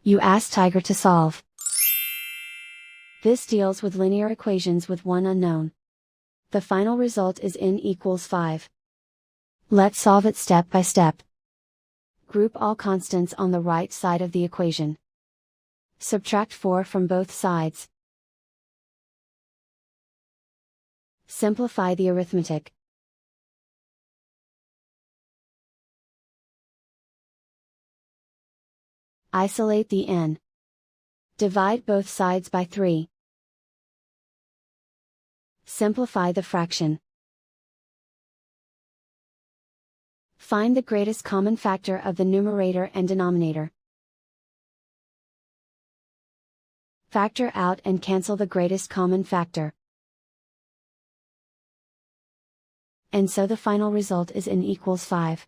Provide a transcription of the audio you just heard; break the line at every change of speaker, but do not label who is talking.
You ask Tiger to solve. This deals with linear equations with one unknown. The final result is n equals 5. Let's solve it step by step. Group all constants on the right side of the equation. Subtract 4 from both sides. Simplify the arithmetic. Isolate the n. Divide both sides by 3. Simplify the fraction. Find the greatest common factor of the numerator and denominator. Factor out and cancel the greatest common factor. And so the final result is n equals 5.